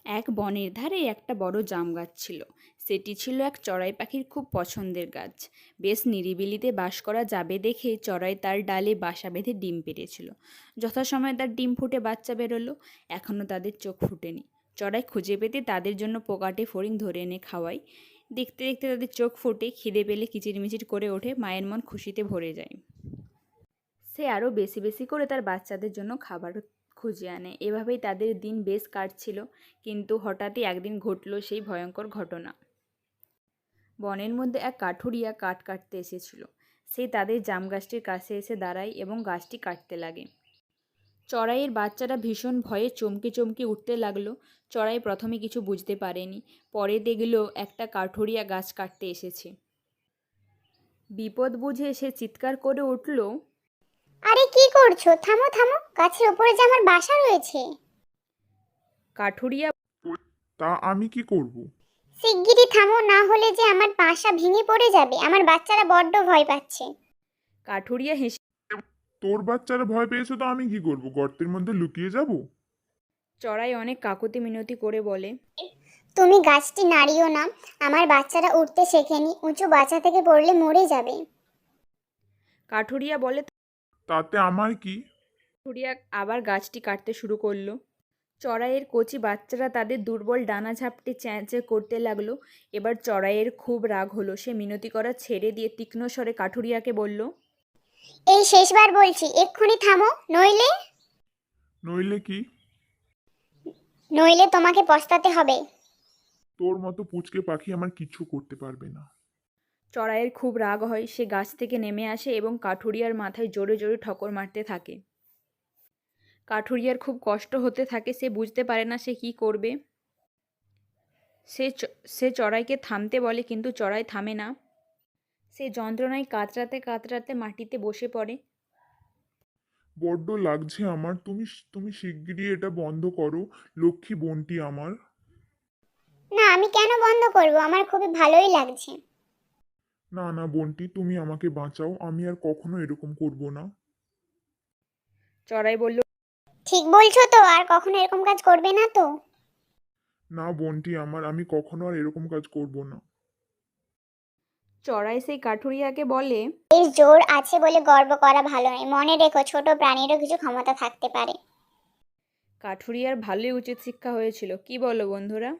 এক বনের ধারে একটা বড় জাম গাছ ছিল। সেটি ছিল এক চড়াই পাখির খুব পছন্দের গাছ। বেশ নিরিবিলিতে বাস করা যাবে দেখে চড়াই তার ডালে বাসা বেঁধে ডিম পেড়েছিল। যথাসময়ে তার ডিম ফুটে বাচ্চা বেরোলো। এখনও তাদের চোখ ফুটেনি। চড়াই খুঁজে পেতে তাদের জন্য পোকাটে ফড়িং ধরে এনে খাওয়ায়। দেখতে দেখতে তাদের চোখ ফুটে, খিদে পেলে কিচিরমিচির করে ওঠে, মায়ের মন খুশিতে ভরে যায়। সে আরও বেশি বেশি করে তার বাচ্চাদের জন্য খাবার খুঁজে আনে। এভাবেই তাদের দিন বেশ কাটছিল। কিন্তু হঠাৎই একদিন ঘটল সেই ভয়ঙ্কর ঘটনা। বনের মধ্যে এক কাঠুরিয়া কাঠ কাটতে এসেছিল। সে তাদের জাম গাছটির কাছে এসে দাঁড়ায় এবং গাছটি কাটতে লাগে। চড়াইয়ের বাচ্চারা ভীষণ ভয়ে চমকে চমকে উঠতে লাগলো। চড়াই প্রথমে কিছু বুঝতে পারেনি, পরে দেখল একটা কাঠুরিয়া গাছ কাটতে এসেছে। বিপদ বুঝে সে চিৎকার করে উঠল, আরে কি করছো? থামো থামো, গাছের উপরে যে আমার বাসা রয়েছে। কাঠুরিয়া তা আমি কি করব? শিগগিরই থামো, না হলে যে আমার বাসা ভেঙে পড়ে যাবে। আমার বাচ্চারা বড্ড ভয় পাচ্ছে। কাঠুরিয়া হেসে তোর বাচ্চারা ভয় পেয়েছে তো আমি কি করব? গর্তের মধ্যে লুকিয়ে যাব? চড়াই অনেক কাকুতি মিনতি করে বলে, তুমি গাছটি নাড়িও না, আমার বাচ্চারা উঠতে শেখেনি, উঁচু বাসা থেকে পড়লে মরে যাবে। কাঠুরিয়া বলে। তাতে আমার কি? কাঠুরিয়া আবার গাছটি কাটতে শুরু করলো। চড়াইয়ের কচি বাচ্চারা তাদের দুর্বল ডানা ঝাপটে চ্যাঁচে করতে লাগলো। এবার চড়াইয়ের খুব রাগ হলো। সে মিনতি করা ছেড়ে দিয়ে তীক্ষ্ণ স্বরে কাঠুরিয়াকে বলল, এই শেষবার বলছি, এক্ষুনি থামো, নইলে নইলে কি? নইলে তোমাকে পস্তাতে হবে। তোর মতো পুচকে পাখি আমার কিছু করতে পারবে না। চড়াইয়ের খুব রাগ হয়। সে গাছ থেকে নেমে আসে এবং কাঠুরিয়ার মাথায় জোরে জোরে ঠোকর মারতে থাকে। কাঠুরিয়ার খুব কষ্ট হতে থাকে। সে বুঝতে পারে না সে কি করবে। সে চড়াইকে থামতে বলে, কিন্তু চড়াই থামে না। সে যন্ত্রণায় কাতরাতে কাতরাতে মাটিতে বসে পড়ে। বড্ড লাগছে আমার। তুমি তুমি শিগগিরই এটা বন্ধ করো, লক্ষ্মী বোনটি আমার। না, আমি কেন বন্ধ করব? আমার খুবই ভালোই লাগছে। না না বোনটি, তুমি আমাকে বাঁচাও, আমি আর কখনো এরকম করব না। চড়াই বলল, ঠিক বলছো তো? আর কখনো এরকম কাজ করবে না তো? না বোনটি আমার, আমি কখনো আর এরকম কাজ করব না। চড়াই সেই কাঠুরিয়াকে বলে, এর জোর আছে বলে গর্ব করা ভালো নয়। মনে রেখো, ছোট প্রাণীরও কিছু ক্ষমতা থাকতে পারে। কাঠুরিয়ার ভালোই উচিত শিক্ষা হয়েছিল। কি বলো বন্ধুরা?